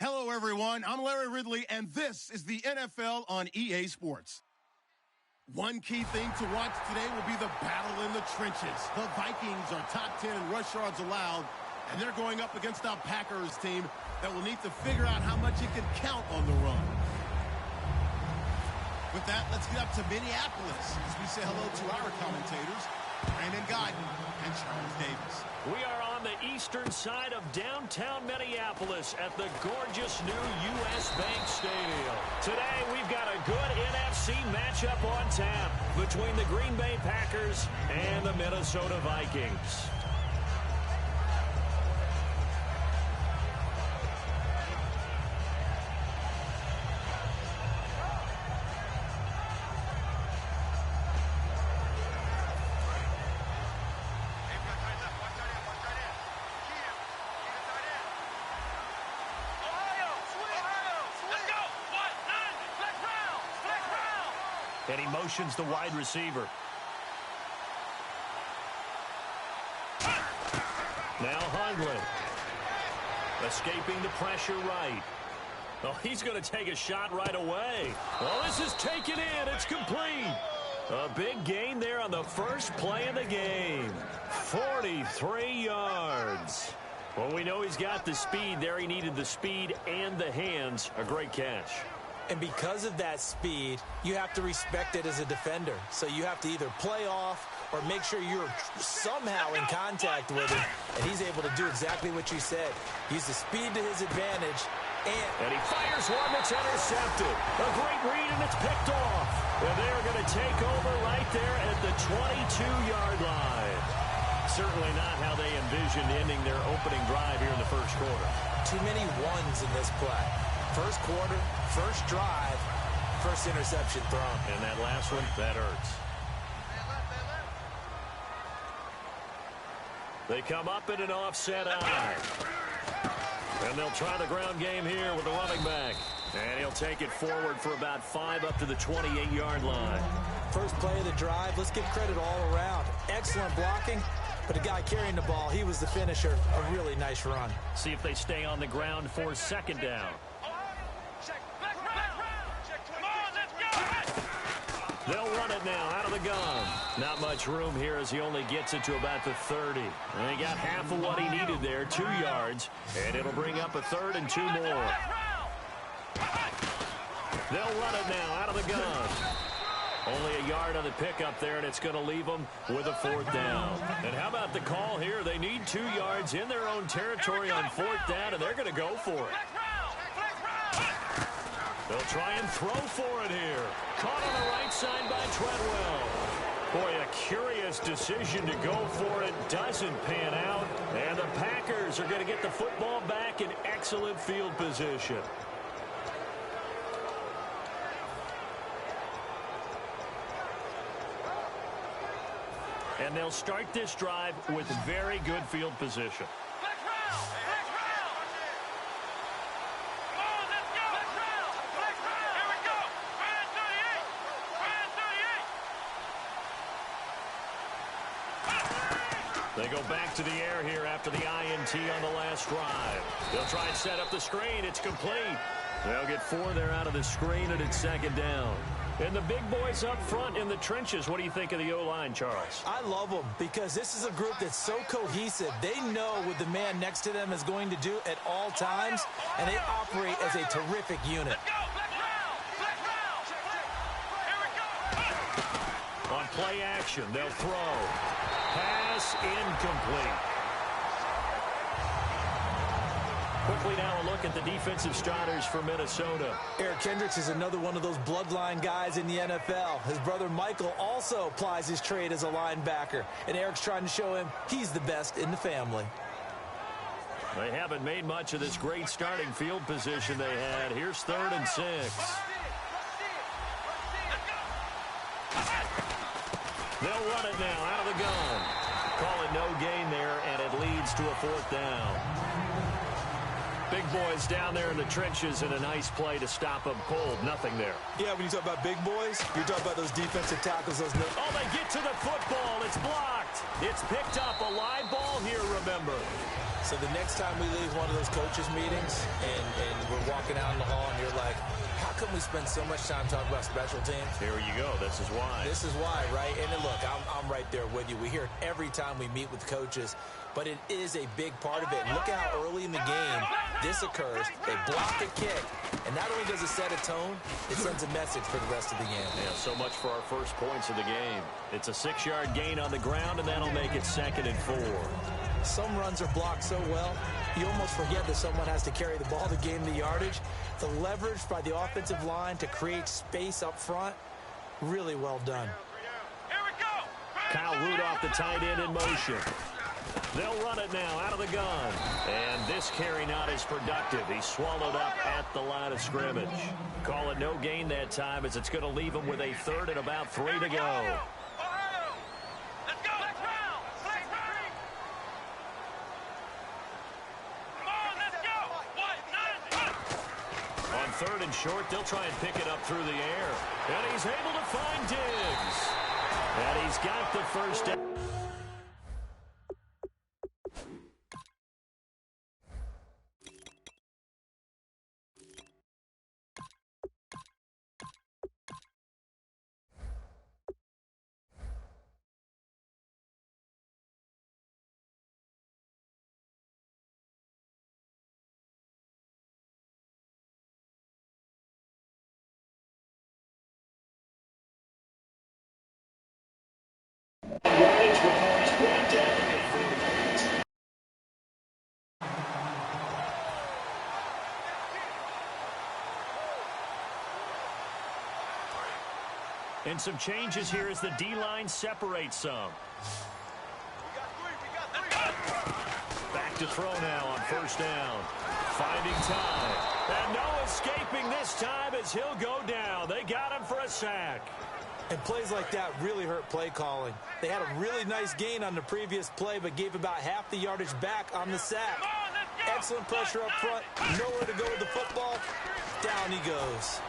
Hello, everyone. I'm Larry Ridley, and this is the NFL on EA Sports. One key thing to watch today will be the battle in the trenches. The Vikings are top 10 in rush yards allowed, and they're going up against a Packers team that will need to figure out how much it can count on the run. With that, let's get up to Minneapolis as we say hello to our commentators, Brandon Guyton and Charles Davis. We are on the eastern side of downtown Minneapolis at the gorgeous new U.S. Bank Stadium. Today, we've got a good NFC matchup on tap between the Green Bay Packers and the Minnesota Vikings. And he motions the wide receiver. Now Hundley. Escaping the pressure right. Oh, he's going to take a shot right away. Oh, this is taken in. It's complete. A big gain there on the first play of the game. 43 yards. Well, we know he's got the speed there. He needed the speed and the hands. A great catch. And because of that speed, you have to respect it as a defender. So you have to either play off or make sure you're somehow in contact with him. And he's able to do exactly what you said. Use the speed to his advantage. And he fires one that's intercepted. A great read, and it's picked off. And they're going to take over right there at the 22-yard line. Certainly not how they envisioned ending their opening drive here in the first quarter. Too many ones in this play. First quarter, first drive, first interception thrown. And that last one, that hurts. They come up in an offset eye. And they'll try the ground game here with the running back. And he'll take it forward for about 5 up to the 28-yard line. First play of the drive, let's give credit all around. Excellent blocking. But the guy carrying the ball, he was the finisher. A really nice run. See if they stay on the ground for second down. They'll run it now out of the gun. Not much room here as he only gets it to about the 30. And he got half of what he needed there, 2 yards. And it'll bring up a 3rd and 2 more. They'll run it now out of the gun. Only a yard on the pickup there, and it's going to leave them with a 4th down. And how about the call here? They need 2 yards in their own territory on 4th down, and they're going to go for it. They'll try and throw for it here. Caught on the right side by Treadwell. Boy, a curious decision to go for it. Doesn't pan out. And the Packers are going to get the football back in excellent field position. And they'll start this drive with very good field position. They go back to the air here after the INT on the last drive. They'll try and set up the screen. It's complete. They'll get 4 there out of the screen, and it's second down. And the big boys up front in the trenches. What do you think of the O-line, Charles? I love them because this is a group that's so cohesive. They know what the man next to them is going to do at all times, and they operate as a terrific unit. On play action, they'll throw. Pass incomplete. Quickly now a look at the defensive starters for Minnesota. Eric Kendricks is another one of those bloodline guys in the NFL. His brother Michael also plies his trade as a linebacker, and Eric's trying to show him he's the best in the family. They haven't made much of this great starting field position they had. Here's 3rd and 6. They'll run it now out of the gun. Call it no gain there, and it leads to a 4th down. Big boys down there in the trenches, and a nice play to stop them cold. Nothing there. Yeah, when you talk about big boys, you're talking about those defensive tackles. Oh, they get to the football. It's blocked. It's picked up. A live ball here, remember. So the next time we leave one of those coaches meetings and we're walking out in the hall and you're like, how come we spend so much time talking about special teams? Here you go. This is why. This is why, right? And then look, I'm right there with you. We hear it every time we meet with coaches, but it is a big part of it. And look at how early in the game this occurs. They block a kick, and not only does it set a tone, it sends a message for the rest of the game. Yeah, so much for our first points of the game. It's a 6-yard gain on the ground, and that'll make it 2nd and 4. Some runs are blocked so well, you almost forget that someone has to carry the ball to gain the yardage. The leverage by the offensive line to create space up front, really well done. Kyle Rudolph, the tight end, in motion. They'll run it now out of the gun. And this carry not as productive. He's swallowed up at the line of scrimmage. Call it no gain that time as it's going to leave him with a 3rd and about 3 to go. On 3rd and short, they'll try and pick it up through the air. And he's able to find Diggs. And he's got the first down. And some changes here as the D-line separates some. Back to throw now on 1st down. Finding time. And no escaping this time as he'll go down. They got him for a sack. And plays like that really hurt play calling. They had a really nice gain on the previous play, but gave about half the yardage back on the sack. Excellent pressure up front. Nowhere to go with the football. Down he goes.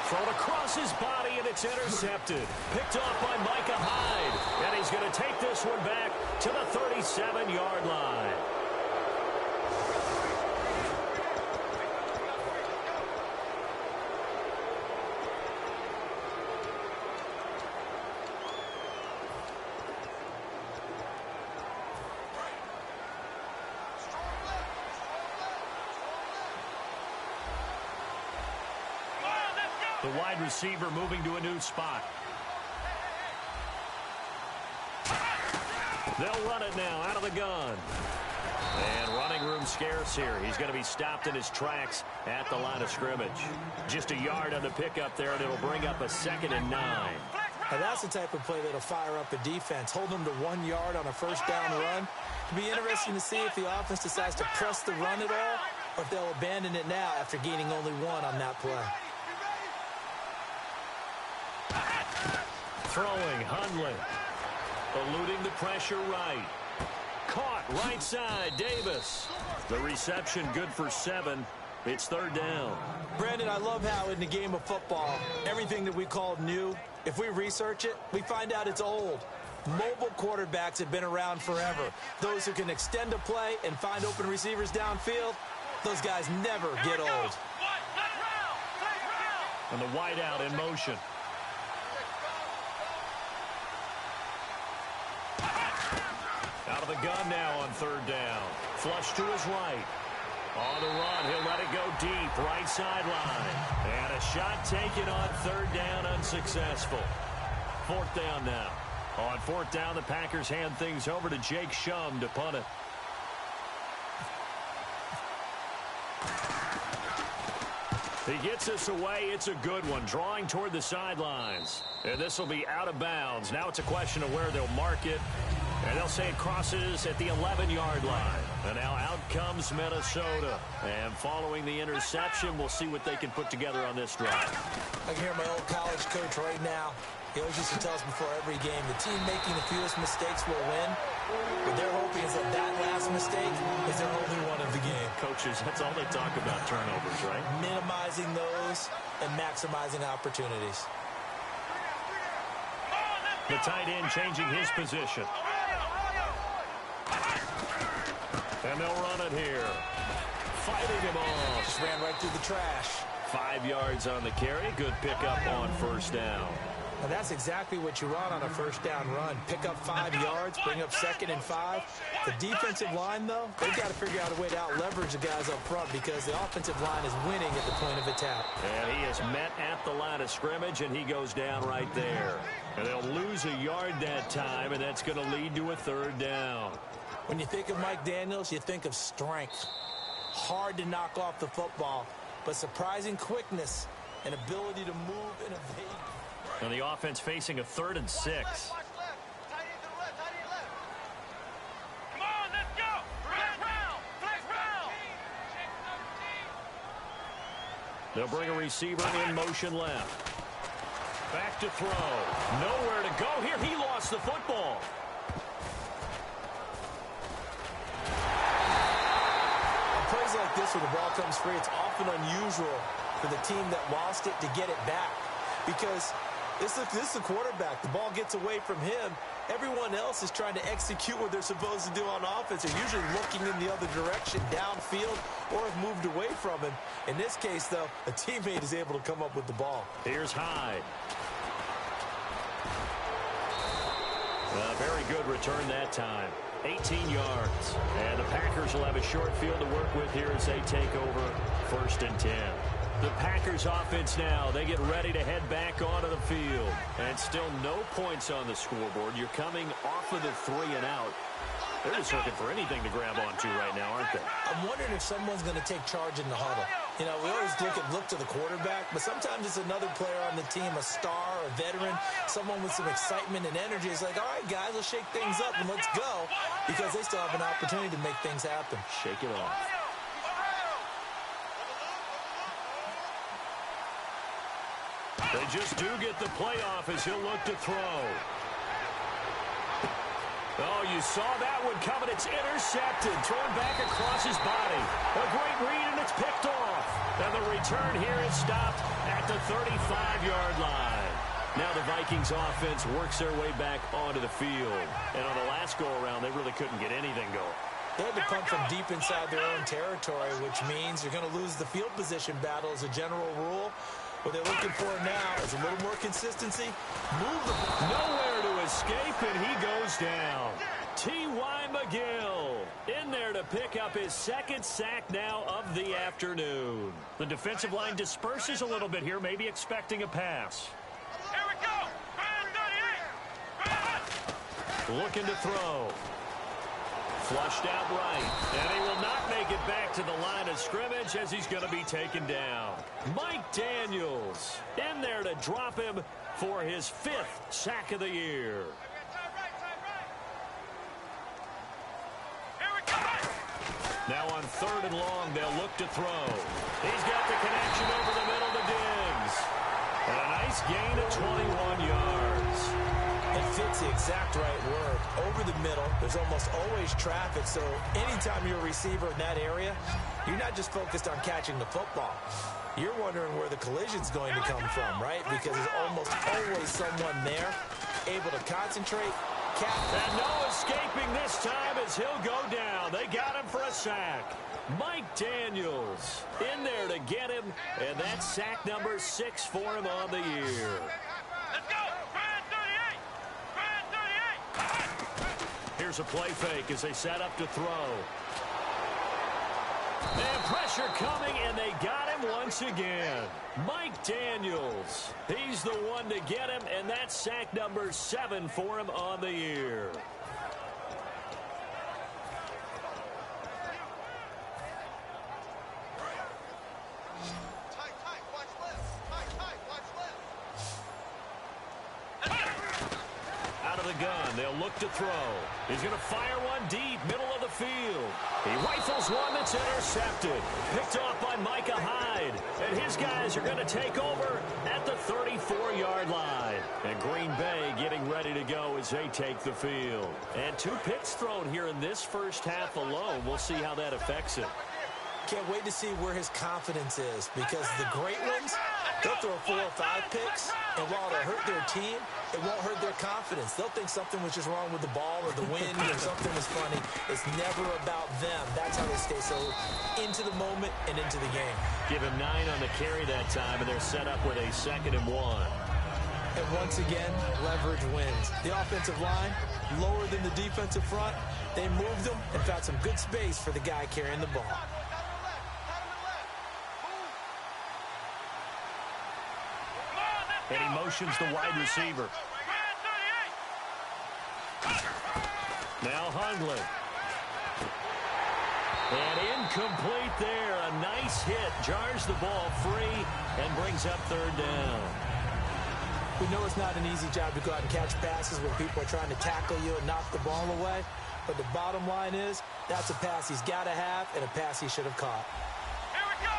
Thrown across his body, and it's intercepted. Picked off by Micah Hyde. And he's going to take this one back to the 37-yard line. The wide receiver moving to a new spot. They'll run it now out of the gun. And running room scarce here. He's going to be stopped in his tracks at the line of scrimmage. Just a yard on the pickup there, and it'll bring up a 2nd and 9. Now that's the type of play that'll fire up a defense. Hold them to 1 yard on a 1st down run. It'll be interesting to see if the offense decides to press the run at all, or if they'll abandon it now after gaining only 1 on that play. Throwing, Hundley. Eluding the pressure right. Caught right side, Davis. The reception good for 7. It's 3rd down. Brandon, I love how in the game of football, everything that we call new, if we research it, we find out it's old. Mobile quarterbacks have been around forever. Those who can extend a play and find open receivers downfield, those guys never get old. And the wideout in motion. Out of the gun now on 3rd down. Flush to his right. On the run, he'll let it go deep, right sideline. And a shot taken on 3rd down, unsuccessful. 4th down now. On 4th down, the Packers hand things over to Jake Shum to punt it. He gets this away. It's a good one. Drawing toward the sidelines. And this will be out of bounds. Now it's a question of where they'll mark it. And they'll say it crosses at the 11-yard line. And now out comes Minnesota. And following the interception, we'll see what they can put together on this drive. I can hear my old college coach right now. He always used to tell us before every game, the team making the fewest mistakes will win. What they're hoping is that last mistake is their only one of the game. Coaches, that's all they talk about, turnovers, right? Minimizing those and maximizing opportunities. The tight end changing his position. And they'll run it here. Fighting him off. Just ran right through the trash. 5 yards on the carry. Good pickup on first down. And that's exactly what you want on a first down run. Pick up 5 yards, bring up 2nd and 5. The defensive line, though, they've got to figure out a way to out-leverage the guys up front because the offensive line is winning at the point of attack. And he is met at the line of scrimmage, and he goes down right there. And they'll lose a yard that time, and that's going to lead to a 3rd down. When you think of Mike Daniels, you think of strength. Hard to knock off the football, but surprising quickness and ability to move and evade. And the offense facing a 3rd and 6. They'll bring a receiver in motion left. Back to throw. Nowhere to go here. He lost the football. On plays like this where the ball comes free, it's often unusual for the team that lost it to get it back. Because this is the quarterback. The ball gets away from him. Everyone else is trying to execute what they're supposed to do on offense. They're usually looking in the other direction, downfield, or have moved away from him. In this case, though, a teammate is able to come up with the ball. Here's Hyde. A very good return that time. 18 yards. And the Packers will have a short field to work with here as they take over 1st and 10. The Packers offense now, they get ready to head back onto the field. And still no points on the scoreboard. You're coming off of the 3 and out. They're just looking for anything to grab onto right now, aren't they? I'm wondering if someone's going to take charge in the huddle. You know, we always look to the quarterback, but sometimes it's another player on the team, a star, a veteran, someone with some excitement and energy. It's like, all right, guys, let's shake things up and let's go, because they still have an opportunity to make things happen. Shake it off. They just do get the playoff as he'll look to throw. Oh, you saw that one coming. It's intercepted. Thrown back across his body. A great read, and it's picked off. And the return here is stopped at the 35-yard line. Now the Vikings offense works their way back onto the field. And on the last go-around, they really couldn't get anything going. They had to punt from deep inside their own territory, which means you're going to lose the field position battle as a general rule. What they're looking for now is a little more consistency. Move the ball. Nowhere to escape, and he goes down. T.Y. McGill in there to pick up his 2nd sack now of the afternoon. The defensive line disperses a little bit here, maybe expecting a pass. Here we go. 38. Looking to throw. Flushed out right, and he will not make it back to the line of scrimmage as he's going to be taken down. Mike Daniels in there to drop him for his 5th sack of the year. Now on 3rd and long, they'll look to throw. He's got the connection over the middle to Diggs. And a nice gain of 21 yards. It fits the exact right word. Over the middle, there's almost always traffic, so anytime you're a receiver in that area, you're not just focused on catching the football. You're wondering where the collision's going to come from, right? Because there's almost always someone there able to concentrate, catch. And no escaping this time as he'll go down. They got him for a sack. Mike Daniels in there to get him, and that's sack number 6 for him on the year. Let's go. Here's a play fake as they set up to throw. And pressure coming, and they got him once again. Mike Daniels, he's the one to get him, and that's sack number 7 for him on the year. Gun. They'll look to throw. He's going to fire one deep, middle of the field. He rifles one that's intercepted. Picked off by Micah Hyde. And his guys are going to take over at the 34-yard line. And Green Bay getting ready to go as they take the field. And 2 picks thrown here in this first half alone. We'll see how that affects him. Can't wait to see where his confidence is, because the great ones, They'll throw 4 or 5 picks, and while it'll hurt their team, it won't hurt their confidence. They'll think something was just wrong with the ball or the wind or something was funny. It's never about them. That's how they stay so into the moment and into the game. Give him 9 on the carry that time, and they're set up with a 2nd and 1. And once again, leverage wins. The offensive line, lower than the defensive front. They moved them and found some good space for the guy carrying the ball. And he motions the wide receiver. Now Hundley. And incomplete there. A nice hit. Jars the ball free and brings up 3rd down. We know it's not an easy job to go out and catch passes when people are trying to tackle you and knock the ball away. But the bottom line is, that's a pass he's got to have and a pass he should have caught. Here we go.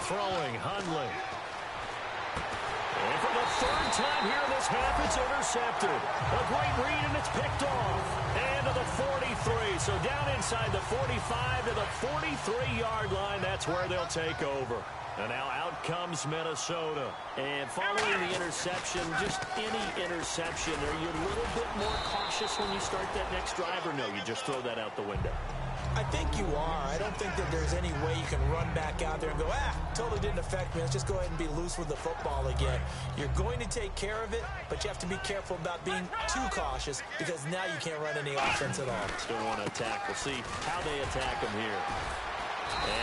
Throwing Hundley. And for the 3rd time here in this half, it's intercepted. A great read, and it's picked off. And to the 43. So down inside the 45 to the 43-yard line. That's where they'll take over. And now out comes Minnesota. And following the interception, just any interception, are you a little bit more cautious when you start that next drive, or no, you just throw that out the window? I think you are. I don't think that there's any way you can run back out there and go, totally didn't affect me. Let's just go ahead and be loose with the football again. You're going to take care of it, but you have to be careful about being too cautious because now you can't run any offense at all. Still want to attack. We'll see how they attack him here.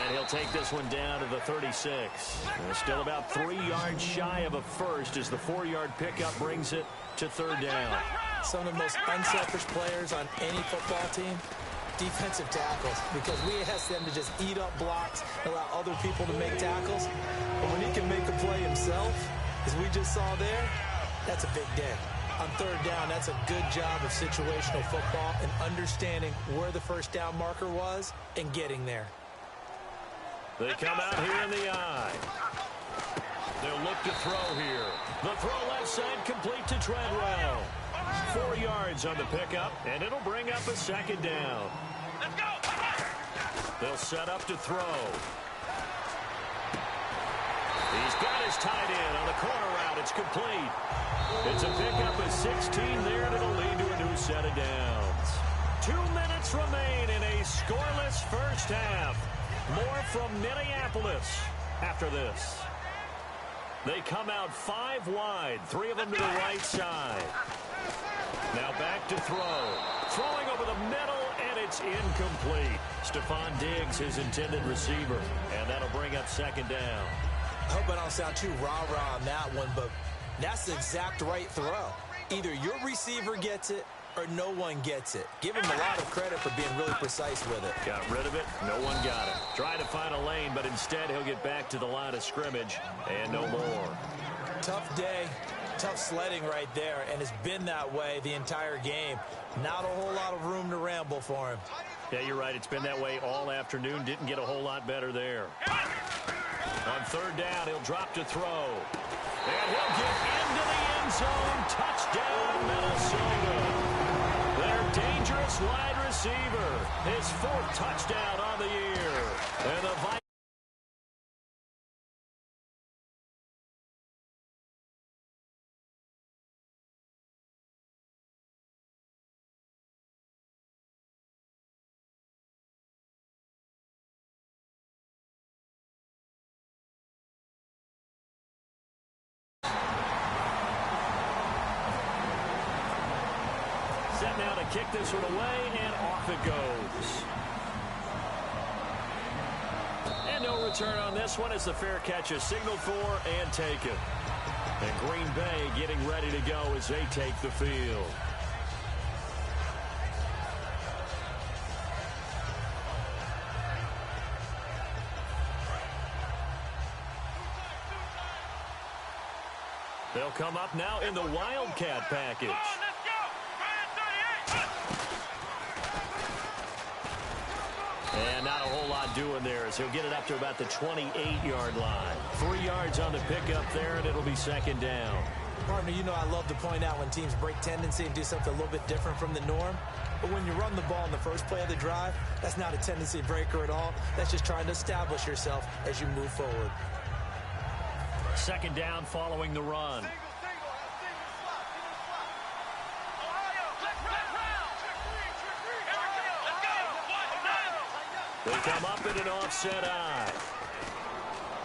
And he'll take this one down to the 36. And still about 3 yards shy of a first as the 4-yard pickup brings it to 3rd down. Some of the most unselfish players on any football team, defensive tackles, because we ask them to just eat up blocks, allow other people to make tackles. But when he can make a play himself, as we just saw there, that's a big day. On 3rd down, that's a good job of situational football and understanding where the first down marker was and getting there. They come out here in the eye. They'll look to throw here. The throw left side complete to Treadwell. 4 yards on the pickup, and it'll bring up a 2nd down. Let's go. They'll set up to throw. He's got his tight end on the corner route. It's complete. It's a pickup of 16 there, and it'll lead to a new set of downs. 2 minutes remain in a scoreless first half. More from Minneapolis after this. They come out 5 wide, 3 of them to the right side. Now back to throw. Throwing over the middle, and it's incomplete. Stephon Diggs, his intended receiver, and that'll bring up 2nd down. I hope I don't sound too rah-rah on that one, but that's the exact right throw. Either your receiver gets it or no one gets it. Give him a lot of credit for being really precise with it. Got rid of it. No one got it. Tried to find a lane, but instead he'll get back to the line of scrimmage and no more. Tough day, tough sledding right there, and it's been that way the entire game. Not a whole lot of room to ramble for him. Yeah, you're right. It's been that way all afternoon. Didn't get a whole lot better there. On 3rd down, he'll drop to throw. And he'll get into the end zone. Touchdown, Minnesota. Their dangerous wide receiver. His 4th touchdown on the year. And the Vikings. Set now to kick this one away, and off it goes. And no return on this one as the fair catch is signaled for and taken. And Green Bay getting ready to go as they take the field. They'll come up now in the Wildcat package. And not a whole lot doing there as he'll get it up to about the 28-yard line. 3 yards on the pickup there, and it'll be 2nd down. Partner, you know I love to point out when teams break tendency and do something a little bit different from the norm. But when you run the ball in the first play of the drive, that's not a tendency breaker at all. That's just trying to establish yourself as you move forward. Second down following the run. They come up in an offset eye.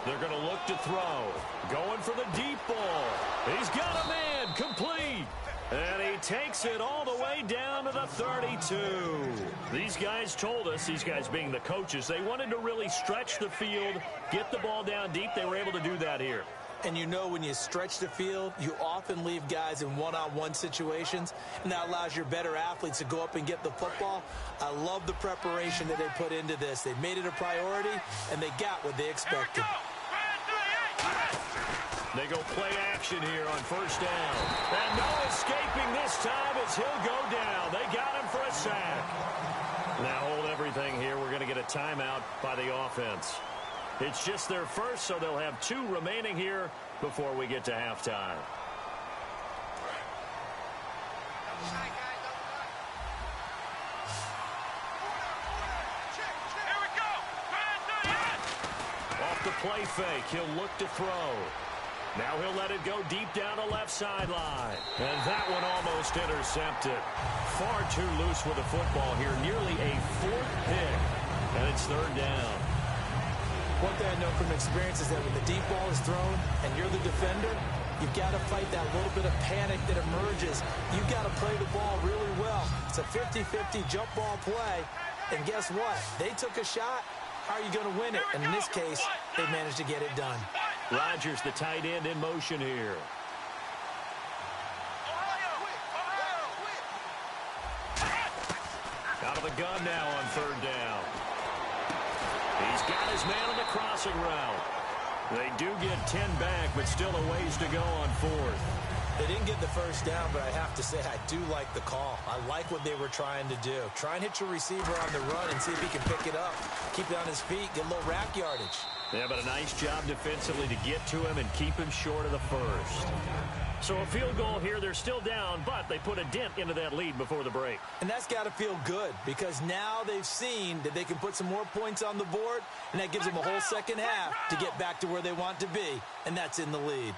They're going to look to throw. Going for the deep ball. He's got a man. Complete. And he takes it all the way down to the 32. These guys told us, these guys being the coaches, they wanted to really stretch the field, get the ball down deep. They were able to do that here. And you know when you stretch the field, you often leave guys in one-on-one situations, and that allows your better athletes to go up and get the football. I love the preparation that they put into this. They made it a priority, and they got what they expected. They go play action here on first down. And no escaping this time as he'll go down. They got him for a sack. Now hold everything here. We're going to get a timeout by the offense. It's just their first, so they'll have 2 remaining here before we get to halftime. Off the play fake, he'll look to throw. Now he'll let it go deep down the left sideline. And that one almost intercepted. Far too loose with the football here. Nearly a 4th pick. And it's third down. One thing I know from experience is that when the deep ball is thrown and you're the defender, you've got to fight that little bit of panic that emerges. You've got to play the ball really well. It's a 50-50 jump ball play. And guess what? They took a shot. How are you going to win it? And in this case, they managed to get it done. Rodgers, the tight end, in motion here. Out of the gun now on third down. He's got his man on the crossing route. They do get 10 back, but still a ways to go on fourth. They didn't get the first down, but I have to say I do like the call. I like what they were trying to do. Try and hit your receiver on the run and see if he can pick it up. Keep it on his feet, get a little rack yardage. Yeah, but a nice job defensively to get to him and keep him short of the first. So a field goal here. They're still down, but they put a dent into that lead before the break. And that's got to feel good because now they've seen that they can put some more points on the board, and that gives them a whole second half to get back to where they want to be, and that's in the lead.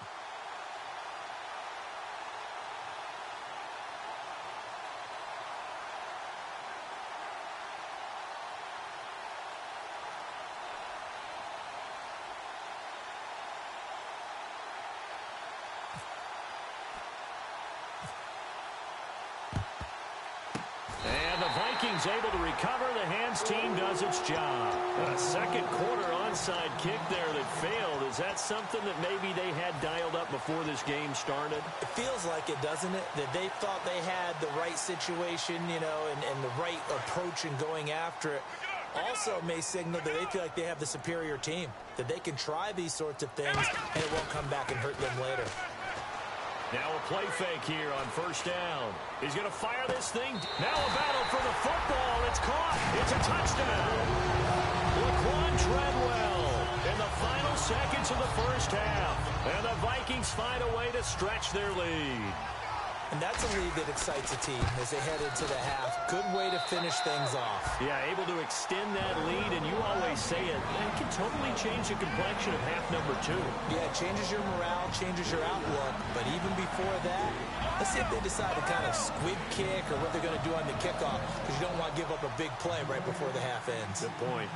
Vikings able to recover. The hands team does its job. A second quarter onside kick there that failed. Is that something that maybe they had dialed up before this game started? It feels like it, doesn't it? That they thought they had the right situation, you know, and the right approach in going after it. Also may signal that they feel like they have the superior team, that they can try these sorts of things and it won't come back and hurt them later. Now a play fake here on first down. He's going to fire this thing. Now a battle for the football. It's caught. It's a touchdown. Laquan Treadwell in the final seconds of the first half. And the Vikings find a way to stretch their lead. And that's a lead that excites a team as they head into the half. Good way to finish things off. Yeah, able to extend that lead, and you always say it can totally change the complexion of half number 2. Yeah, it changes your morale, changes your outlook. But even before that, let's see if they decide to kind of squib kick or what they're going to do on the kickoff, because you don't want to give up a big play right before the half ends. Good point.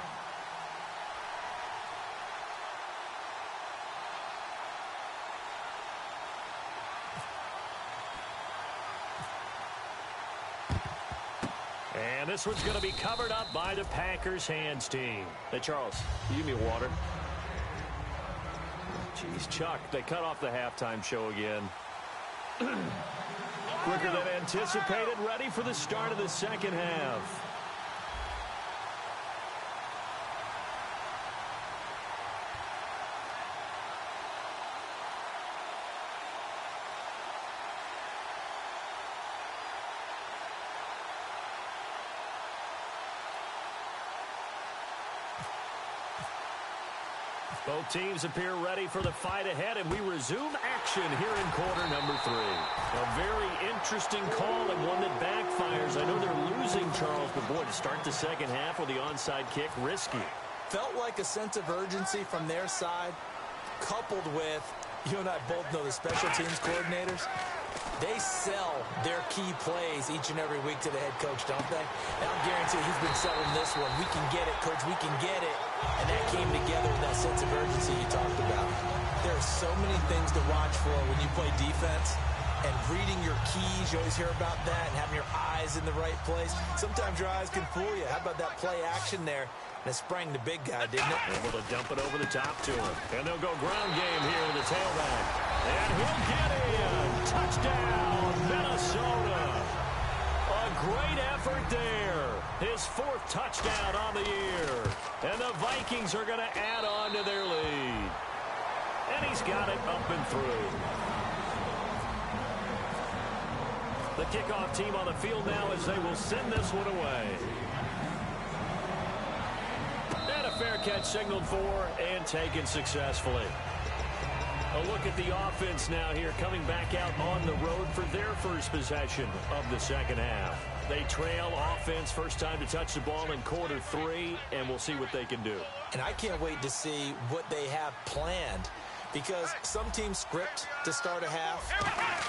And this one's going to be covered up by the Packers hands team. Hey, Charles, you give me water. Jeez, Chuck, they cut off the halftime show again. Quicker than anticipated, ready for the start of the second half. Both teams appear ready for the fight ahead, and we resume action here in quarter number 3. A very interesting call and one that backfires. I know they're losing, Charles, but boy, to start the second half with the onside kick, risky. Felt like a sense of urgency from their side, coupled with, you and I both know the special teams coordinators, they sell their key plays each and every week to the head coach, don't they? And I'll guarantee he's been selling this one. We can get it, coach, we can get it. And that came together with that sense of urgency you talked about. There are so many things to watch for when you play defense. And reading your keys, you always hear about that, and having your eyes in the right place. Sometimes your eyes can fool you. How about that play action there? And it sprang the big guy, didn't it? Able to dump it over the top to him. And they'll go ground game here with the tailback. And he'll get in. Touchdown, Minnesota. A great effort there. His 4th touchdown on the year. And the Vikings are going to add on to their lead. And he's got it up and through. The kickoff team on the field now as they will send this one away. And a fair catch signaled for and taken successfully. A look at the offense now here, coming back out on the road for their first possession of the second half. They trail offense, first time to touch the ball in quarter 3, and we'll see what they can do. And I can't wait to see what they have planned, because some teams script to start a half.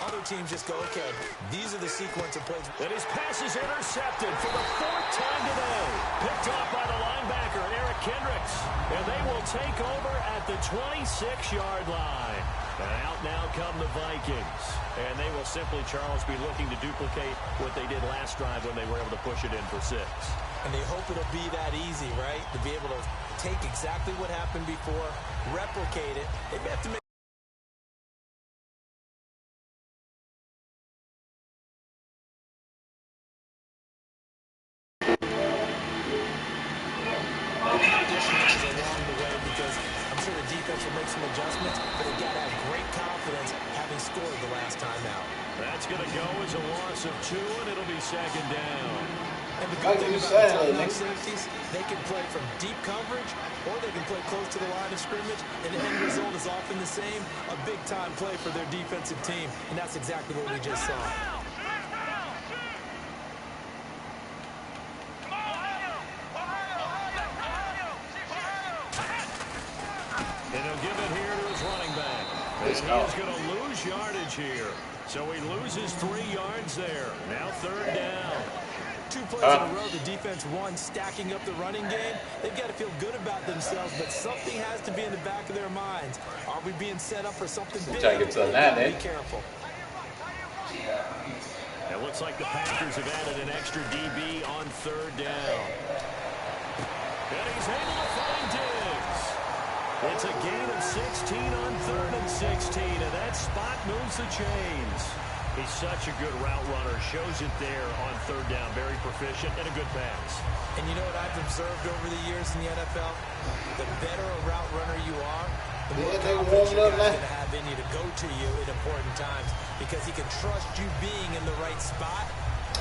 Other teams just go, okay, these are the sequence of plays. And his pass is intercepted for the 4th time today. Picked off by the linebacker, Eric Kendricks. And they will take over at the 26-yard line. And out now come the Vikings. And they will simply, Charles, be looking to duplicate what they did last drive when they were able to push it in for 6. And they hope it'll be that easy, right? To be able to take exactly what happened before, replicate it. They may have to make additions along the way, because I'm sure the defense will make some adjustments, but they've got to have great confidence having scored the last time out. That's going to go as a loss of 2, and it'll be second down. And the good thing about the safeties, they can play from deep coverage, or they can play close to the line of scrimmage, and the end result is often the same, a big-time play for their defensive team, and that's exactly what we just saw. And he'll give it here to his running back. And he is going to lose yardage here. So he loses 3 yards there. Now 3rd down. 2 plays in a row, the defense won, stacking up the running game. They've got to feel good about themselves, but something has to be in the back of their minds. Are we being set up for something big? Be careful. It looks like the Packers have added an extra DB on 3rd down. And he's able to find Diggs. It's a gain of 16 on 3rd and 16, and that spot moves the chains. He's such a good route runner. Shows it there on 3rd down. Very proficient and a good pass. And you know what I've observed over the years in the NFL? The better a route runner you are, the more confidence your guy's going to have in you to go to you in important times, because he can trust you being in the right spot,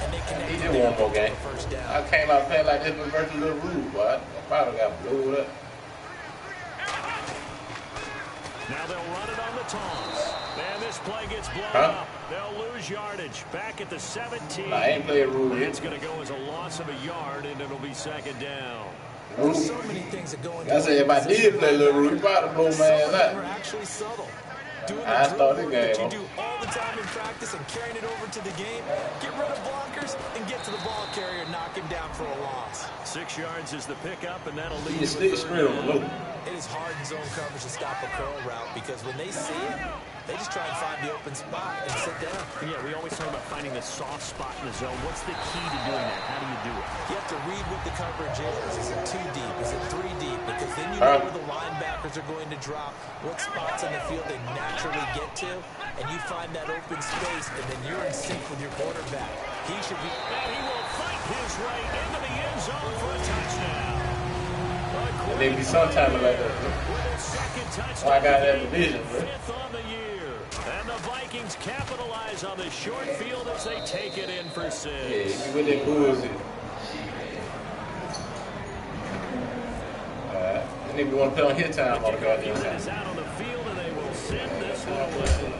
and they connect you there for the first down. I came out playing like this versus Little Rude, boy. I probably got blowed up. Now they'll run it on the toss. And this play gets blown up. They'll lose yardage. Back at the 17. I ain't playing Rude. It's going to go as a loss of a yard, and it'll be second down. There's so many things that go into I said if I did play Little Rude, you'd probably blow my ass out. We're actually subtle. Doing I the started drill the game. that you do all the time in practice and carrying it over to the game. Get rid of blockers and get to the ball carrier and knock him down for a loss. 6 yards is the pickup, and that'll lead You to stick straight on the loop. It is hard in zone coverage to stop a curl route, because when they see it, they just try and find the open spot and sit down. Yeah, we always talk about finding the soft spot in the zone. What's the key to doing that? How do you do it? You have to read what the coverage is. Is it 2 deep? Is it 3 deep? Because then you know where the linebackers are going to drop, what spots on the field they naturally get to, and you find that open space, and then you're in sync with your quarterback. He should be... And he will fight his way into the end zone for a touchdown. And they be sometime like that. Why I got that division, bro. 5th on the year. And the Vikings capitalize on the short field as they take it in for 6. Yeah, you with that bullshit. That nigga want to play on his time on the goddamn Is time. out on the field, and they will send this one away.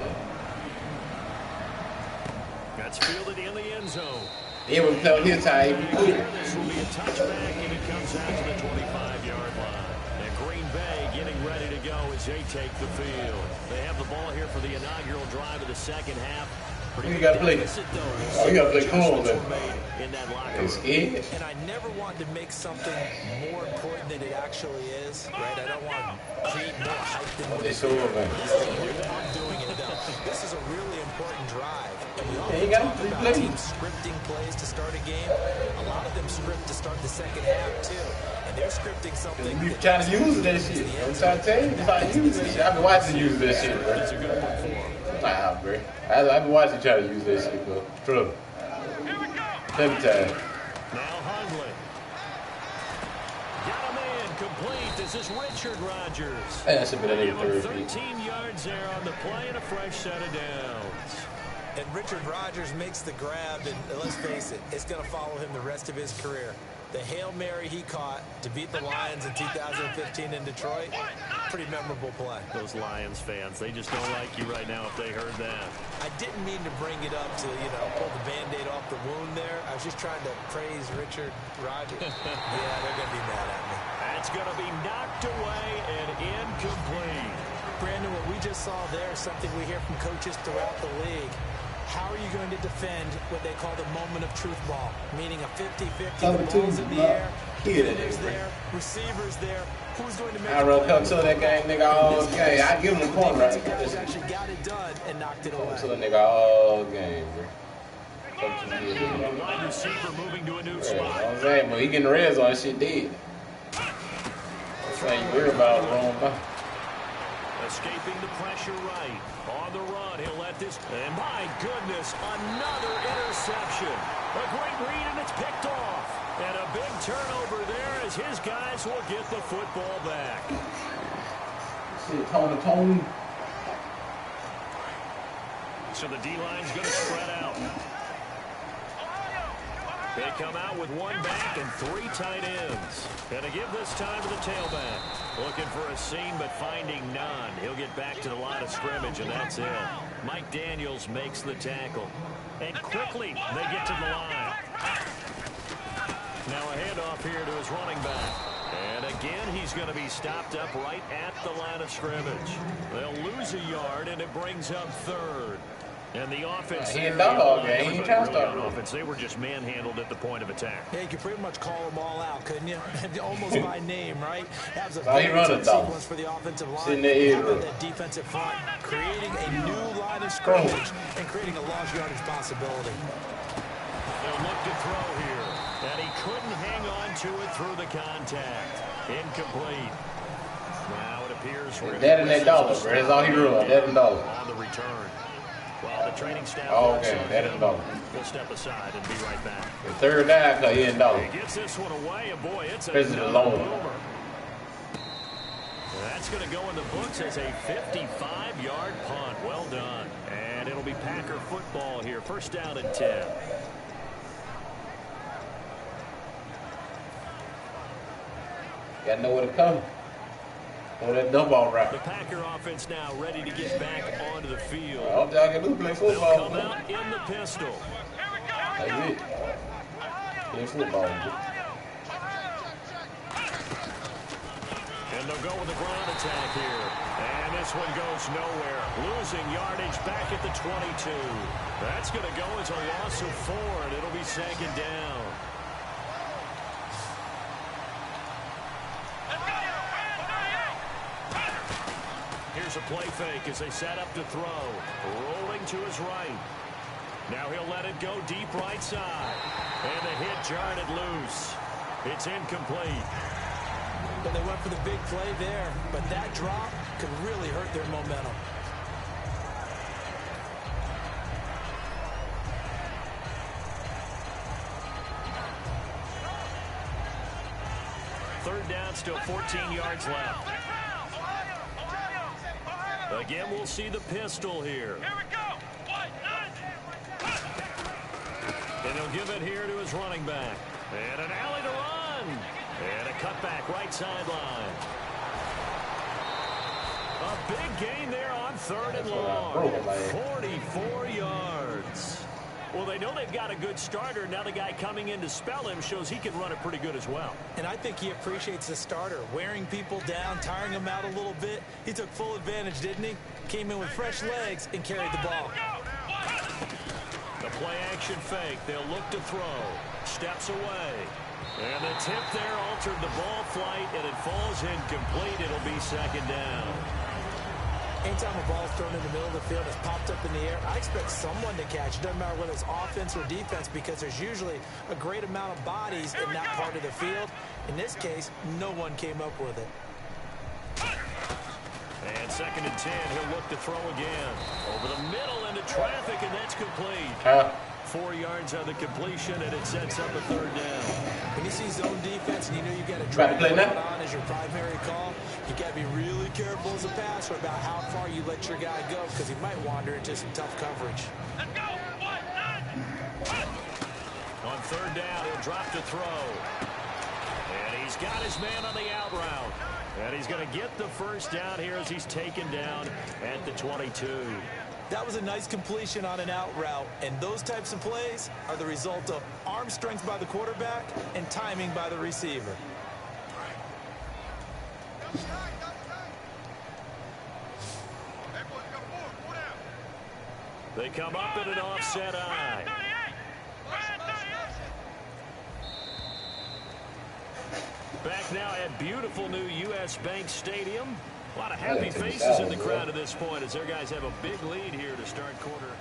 That's fielded in the end zone. He would play on his time. This will be a touchback, and it comes out to the 25-yard line. And Green Bay getting ready to go as they take the field. They have the ball here for the inaugural drive of the second half. You gotta play. Oh, you gotta play cool, man. It's scared. And I never want to make something more important than it actually is, right? I don't want to create more hype than what it is. I'm doing it, though. This is a really important drive. And we often talk about teams scripting plays to start a game. A lot of them script to start the second half, too. And they're scripting something. You trying to use that shit. I'm trying to tell you, you trying to use that shit. I've been watching you use that shit, bro. That's a good one for him. Nah, bro. I've been watching you try to use that shit, bro. True. Every time. Now Hundley. Got him in. Complete. This is Richard Rodgers. That should be that nigga Give him 30 feet. 13 yards there on the play and a fresh set of downs. And Richard Rodgers makes the grab, and let's face it, it's going to follow him the rest of his career. The Hail Mary he caught to beat the Lions in 2015 in Detroit, pretty memorable play. Those Lions fans, they just don't like you right now if they heard that. I didn't mean to bring it up to, pull the Band-Aid off the wound there. I was just trying to praise Richard Rodgers. Yeah, they're going to be mad at me. That's going to be knocked away and incomplete. Brandon, what we just saw there is something we hear from coaches throughout the league. How are you going to defend what they call the moment of truth ball? Meaning a 50-50, the ball's in the air, defenders there, receivers there. Who's going to make I run come to that game, nigga, all game. I give him a point right there. there. Actually got it done and knocked it away. Come to that nigga all game, bro. Come to the The wide receiver moving to a new yeah, spot. I'm saying, but he getting the red zone, shit dead. That's why you worry about it wrong, bro. Escaping the pressure right. On the run, he'll let this. And my goodness, another interception. A great read, and it's picked off. And a big turnover there as his guys will get the football back. Shit, Tony. So the D-line's going to spread out. They come out with one back and three tight ends. And to give this time to the tailback. Looking for a seam, but finding none. He'll get back to the line of scrimmage, and that's it. Mike Daniels makes the tackle. And quickly, they get to the line. Now a handoff here to his running back. And again, he's going to be stopped up right at the line of scrimmage. They'll lose a yard, and it brings up third. And the offense, He ain't done all game. He ain't trying to start. offense, they were just manhandled at the point of attack. Yeah, you could pretty much call them all out, couldn't you? Almost by name, right? That was a he very running, tough though. sequence for the offensive line. Sitting there, How about that defensive front, creating a new line of scrimmage and creating a large yardage possibility. They'll look to throw here, and he couldn't hang on to it through the contact. Incomplete. Now it appears we're Dead in that dollar, bro. That's all he ruled. Dead in dollar. on the return. While the training staff Oh, works okay. on Dead him, in dollar. we'll step aside and be right back. The third down, cause he in dollar. He gets this one away, and boy, it's a This is a long one. boomer. That's going to go in the books as a 55-yard punt. Well done. And it'll be Packer football here. First down and 10. Gotta know where to come. Throw that dump ball right. The Packer offense now ready to get back onto the field. I hope y'all can do play They'll football. come out in the pistol. That's it. Play football. And they'll go with the ground attack here. And this one goes nowhere. Losing yardage back at the 22. That's going to go as a loss of 4, and it'll be second down. Here's a play fake as they set up to throw. Rolling to his right. Now he'll let it go deep right side. And the hit jarred it loose. It's incomplete. But they went for the big play there, but that drop could really hurt their momentum. Third down, still 14 yards left. Again, we'll see the pistol here. And he'll give it here to his running back. And an alley to run. And a cutback right sideline. A big gain there on 3rd and long. 44 yards. Well, they know they've got a good starter. Now the guy coming in to spell him shows he can run it pretty good as well. And I think he appreciates the starter, wearing people down, tiring them out a little bit. He took full advantage, didn't he? Came in with fresh legs and carried the ball. The play-action fake. They'll look to throw. Steps away. And the tip there altered the ball flight, and it falls incomplete. It'll be 2nd down. Anytime a ball is thrown in the middle of the field, it's popped up in the air, I expect someone to catch. It doesn't matter whether it's offense or defense, because there's usually a great amount of bodies in that part of the field. In this case, no one came up with it. And 2nd and 10, he'll look to throw again. Over the middle into traffic, and that's complete. 4 yards on the completion, and it sets up a 3rd down. When you see zone defense and you know you got to try to put it on as your primary call, you got to be really careful as a passer about how far you let your guy go, because he might wander into some tough coverage. Let's go. On 3rd down, he'll drop to throw. And he's got his man on the out route. And he's going to get the 1st down here as he's taken down at the 22. That was a nice completion on an out route, and those types of plays are the result of arm strength by the quarterback and timing by the receiver. They come up in an offset eye. Back now at beautiful new U.S. Bank Stadium. A lot of happy faces in the crowd at this point as their guys have a big lead here to start quarter.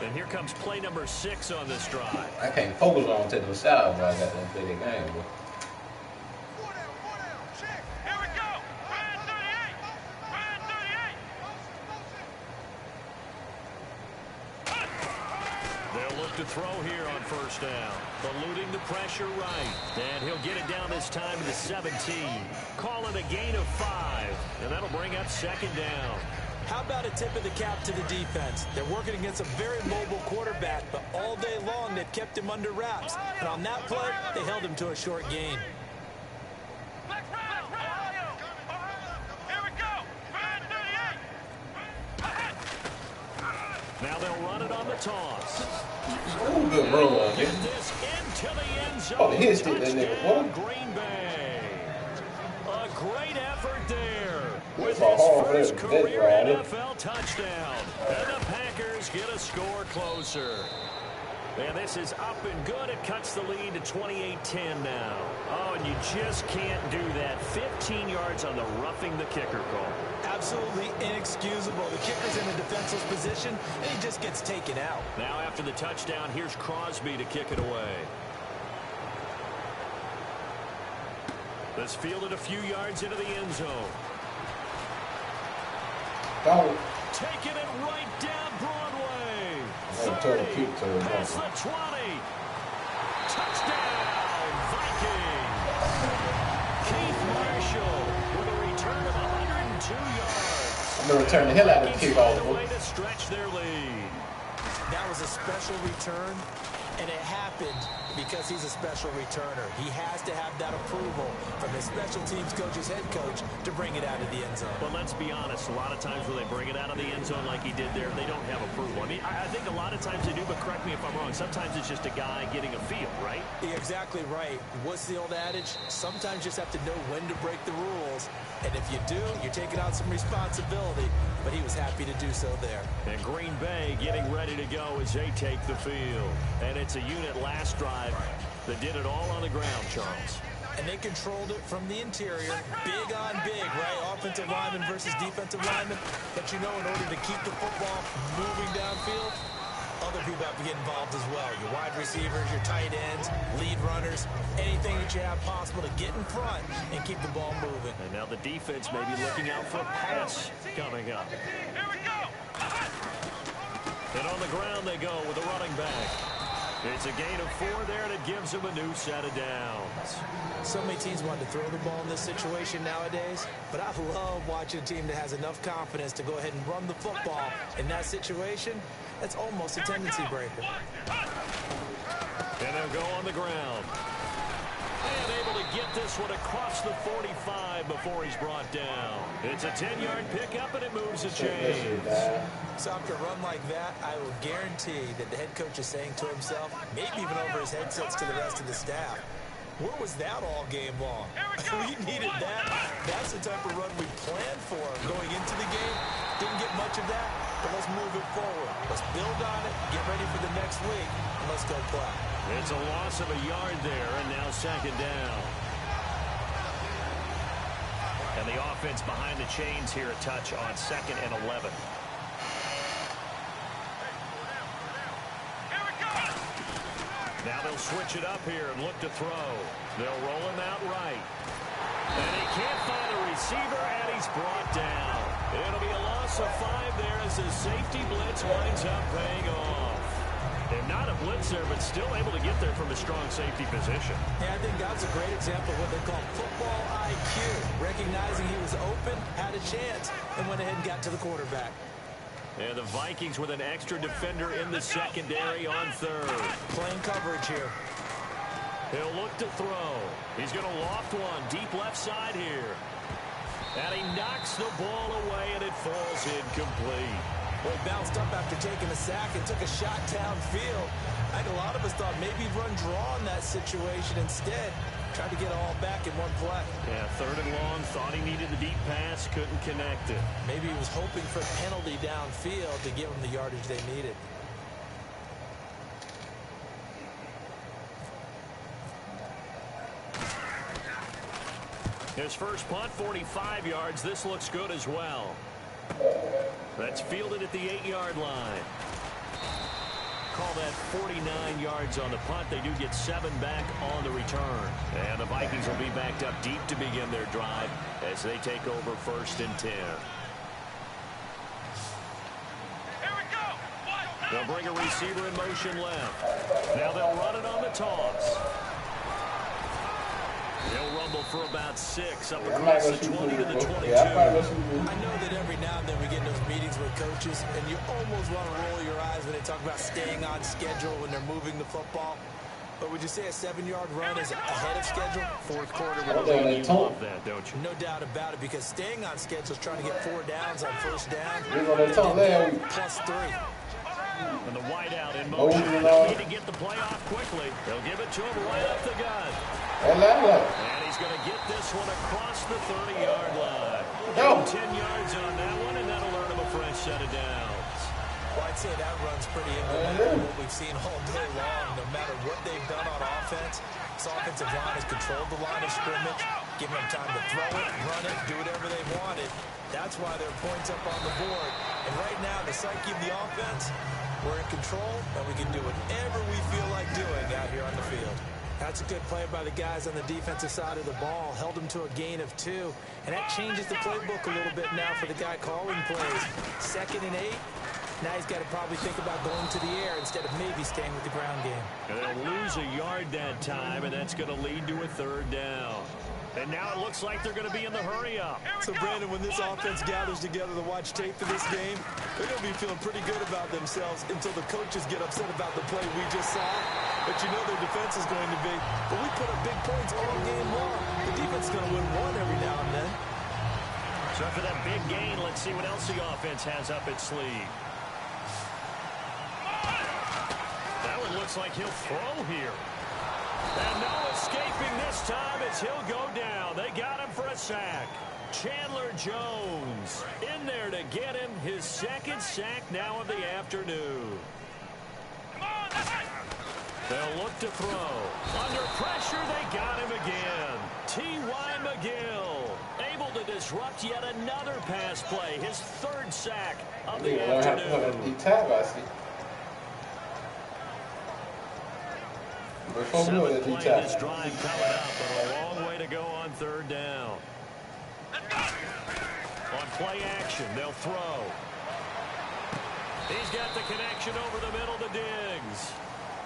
And here comes play number 6 on this drive. I can't focus on to the side while I got that big game, bro. Here we go. Red 38. Red 38. They'll look to throw here on 1st down. Eluding the pressure right. And he'll get it down this time to the 17. Call it a gain of 5. And that'll bring up 2nd down. How about a tip of the cap to the defense? They're working against a very mobile quarterback, but all day long they've kept him under wraps. And on that play, they held him to a short gain. Here we go. Red 38. Now they'll run it on the toss. Ooh, good run, Get this into the end zone. Oh, he hit that nigga. What? Green Bay. A great effort there with That's his a first hard career right? NFL touchdown. And the Packers get a score closer. And this is up and good. It cuts the lead to 28-10 now. Oh, and you just can't do that. 15 yards on the roughing the kicker call. Absolutely inexcusable. The kicker's in a defenseless position, and he just gets taken out. Now after the touchdown, here's Crosby to kick it away. This fielded a few yards into the end zone. Go. Taking it right down Broadway. Oh, 30, past the 20. Touchdown, Vikings. Keith Marshall with a return of 102 yards. I'm going to return the hell out of the kick off. Way to stretch their lead. That was a special return, and it happened because he's a special returner. He has to have that approval from his special teams coach's head coach to bring it out of the end zone. But let's be honest, a lot of times when they bring it out of the end zone like he did there, they don't have approval. I mean, I think a lot of times they do, but correct me if I'm wrong. Sometimes it's just a guy getting a feel, right? You're exactly right. What's the old adage? Sometimes you just have to know when to break the rules. And if you do, you're taking on some responsibility. But he was happy to do so there. And Green Bay getting ready to go as they take the field. And it's a unit last drive that did it all on the ground, Charles. And they controlled it from the interior. Big on big, right? Offensive lineman versus defensive lineman. But you know, in order to keep the football moving downfield, other people have to get involved as well. Your wide receivers, your tight ends, lead runners, anything that you have possible to get in front and keep the ball moving. And now the defense may be looking out for a pass coming up. Here we go. And on the ground they go with a running back. It's a gain of 4 there, and it gives them a new set of downs. So many teams want to throw the ball in this situation nowadays, but I love watching a team that has enough confidence to go ahead and run the football. In that situation, that's almost a tendency breaker. And they'll go on the ground. get this one across the 45 before he's brought down. It's a 10-yard pickup, and it moves the chains. So after a run like that, I will guarantee that the head coach is saying to himself, maybe even over his headsets to the rest of the staff, where was that all game long? We needed that. That's the type of run we planned for going into the game. Didn't get much of that, but let's move it forward. Let's build on it, get ready for the next week, and let's go play. It's a loss of a yard there, and now second down. And the offense behind the chains here, a touch on 2nd and 11. Now they'll switch it up here and look to throw. They'll roll him out right. And he can't find a receiver, and he's brought down. It'll be a loss of 5 there as the safety blitz winds up paying off. And not a blitzer, but still able to get there from a strong safety position. Yeah, I think that's a great example of what they call football IQ. Recognizing he was open, had a chance, and went ahead and got to the quarterback. And the Vikings with an extra defender in the secondary on 3rd. Playing coverage here. He'll look to throw. He's going to loft one deep left side here. And he knocks the ball away, and it falls incomplete. Well, he bounced up after taking a sack and took a shot downfield. I think a lot of us thought maybe he'd run draw in that situation. Instead, tried to get it all back in one play. Yeah, 3rd and long, thought he needed the deep pass, couldn't connect it. Maybe he was hoping for a penalty downfield to give him the yardage they needed. His first punt, 45 yards. This looks good as well. That's fielded at the 8-yard line. Call that 49 yards on the punt. They do get 7 back on the return. And the Vikings will be backed up deep to begin their drive as they take over 1st and 10. They'll bring a receiver in motion left. Now they'll run it on the toss. They'll rumble for about 6 up across the 20 to the 22. I know that every now and then we get in those meetings with coaches, and you almost want to roll your eyes when they talk about staying on schedule when they're moving the football. But would you say a 7-yard run is ahead of schedule? 4th quarter will lead you off that, don't you? No doubt about it, because staying on schedule is trying to get 4 downs on 1st down. Plus 3. And the wideout in motion. They need to get the play off quickly. They'll give it to him right up the gut. And he's going to get this one across the 30-yard line. 10 yards on that one, and that'll earn him a fresh set of downs. Well, I'd say that run's pretty emblematic of what we've seen all day long. No matter what they've done on offense, this offensive line has controlled the line of scrimmage, giving them time to throw it, run it, do whatever they wanted. That's why there are points up on the board. And right now, the psyche of the offense, we're in control, and we can do whatever we feel like doing out here on the field. That's a good play by the guys on the defensive side of the ball. Held them to a gain of 2. And that changes the playbook a little bit now for the guy calling plays. 2nd and 8. Now he's got to probably think about going to the air instead of maybe staying with the ground game. And they'll lose a yard that time, and that's going to lead to a 3rd down. And now it looks like they're going to be in the hurry-up. So, Brandon, when this offense gathers together to watch tape for this game, they're going to be feeling pretty good about themselves until the coaches get upset about the play we just saw. But you know their defense is going to be. But we put up big points all game long. The defense is going to win one every now and then. So for that big gain, let's see what else the offense has up its sleeve. That one looks like he'll throw here. And no escaping this time as he'll go down. They got him for a sack. Chandler Jones in there to get him his 2nd sack now of the afternoon. They'll look to throw. Under pressure, they got him again. T.Y. McGill able to disrupt yet another pass play. His 3rd sack of the afternoon. 7 play this drive coming up, but a long way to go on 3rd down. On play action, they'll throw. He's got the connection over the middle to Diggs.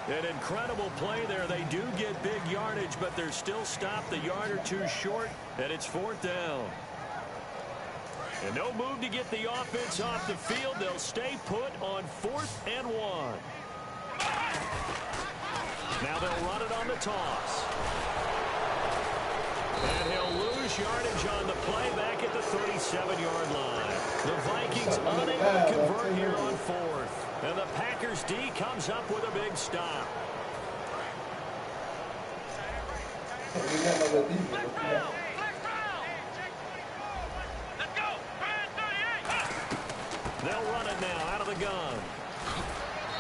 An incredible play there. They do get big yardage, but they're still stopped a yard or 2 short, and it's 4th down. And no move to get the offense off the field. They'll stay put on 4th and 1. Now they'll run it on the toss. And he'll lose yardage on the play back at the 37-yard line. The Vikings unable to convert here on fourth. And the Packers D comes up with a big stop. They'll run it now out of the gun.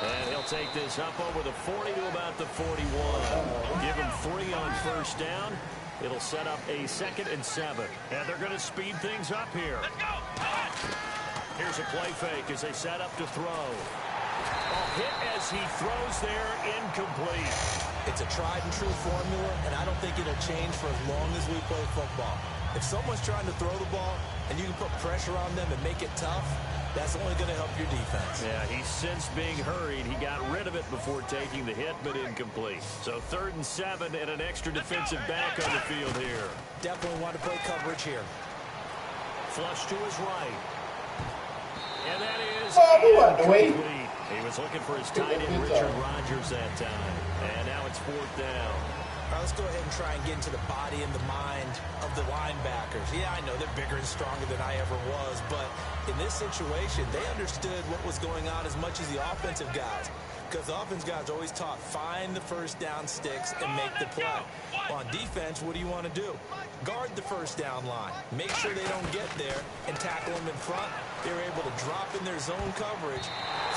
And he'll take this up over the 40 to about the 41. Give him 3 on first down. It'll set up a 2nd and 7. And they're going to speed things up here. Here's a play fake as they set up to throw. A hit as he throws there, incomplete. It's a tried and true formula, and I don't think it'll change for as long as we play football. If someone's trying to throw the ball and you can put pressure on them and make it tough, that's only going to help your defense. Yeah, he's since being hurried. He got rid of it before taking the hit, but incomplete. So 3rd and 7 and an extra defensive back on the field here. Definitely want to play coverage here. Flush to his right. And that is incomplete. He was looking for his tight end, Richard Rodgers, that time. And now it's 4th down. All right, let's go ahead and try and get into the body and the mind of the linebackers. Yeah, I know they're bigger and stronger than I ever was, but in this situation, they understood what was going on as much as the offensive guys. Because the offense guys always taught, find the first down sticks and make the play. Well, on defense, what do you want to do? Guard the first down line. Make sure they don't get there and tackle them in front. They were able to drop in their zone coverage,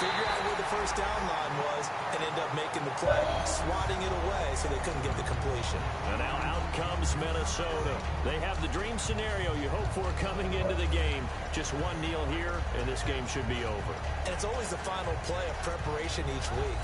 figure out where the first down line was, and end up making the play, swatting it away so they couldn't get the completion. And now out comes Minnesota. They have the dream scenario you hope for coming into the game. Just one kneel here, and this game should be over. And it's always the final play of preparation each week.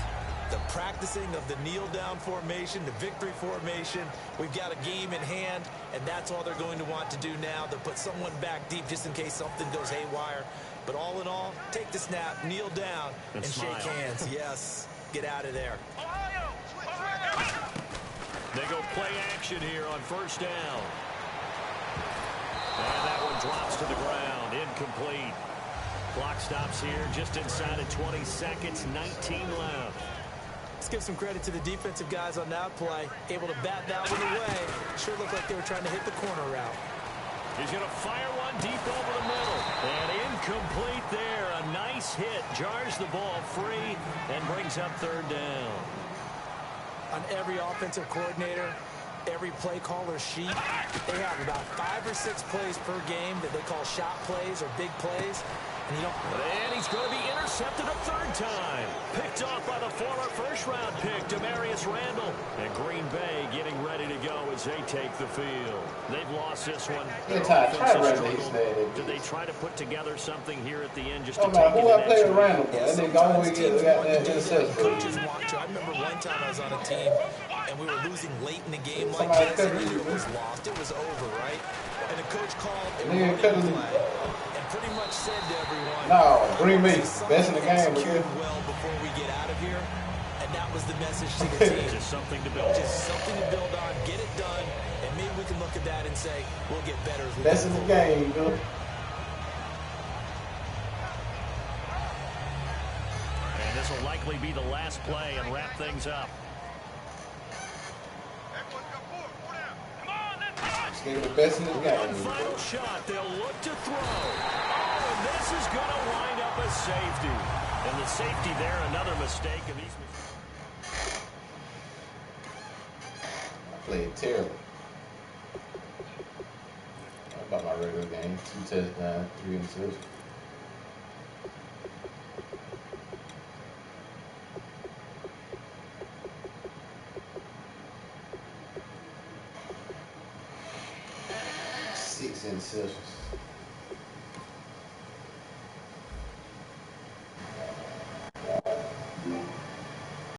The practicing of the kneel-down formation, the victory formation. We've got a game in hand, and that's all they're going to want to do now. They'll put someone back deep just in case something goes haywire. But all in all, take the snap, kneel down, and shake hands. Yes, get out of there. They go play action here on first down. And that one drops to the ground, incomplete. Clock stops here just inside of 20 seconds, 19 left. Let's give some credit to the defensive guys on that play. Able to bat that one away. Sure looked like they were trying to hit the corner route. He's going to fire one deep over the middle. And incomplete there. A nice hit. Jars the ball free and brings up 3rd down. On every offensive coordinator, every play caller sheet, they have about 5 or 6 plays per game that they call shot plays or big plays. And he's going to be intercepted a 3rd time. Picked off by the former first-round pick, Demarius Randall. And Green Bay getting ready to go as they take the field. They've lost this one. Did they try to put together something here at the end just to take it who I played with Randall? Yeah, coaches want to. I remember one time I was on a team, and we were losing late in the game like this, and we knew it was lost. It was over, right? And the coach called a running play. Pretty much said to everyone, no, Green Bay, best in the game. Well before we get out of here, and that was the message to the team. Just something to build. Just something to build on, get it done, and maybe we can look at that and say we'll get better as we best in the game, dude. And this will likely be the last play and wrap things up. The best in the game. One final shot. They'll look to throw. Oh, and this is going to wind up as safety. And the safety there, another mistake. And these I played terrible. How about my regular game? 2 touchdowns, 3 interceptions. Interceptions.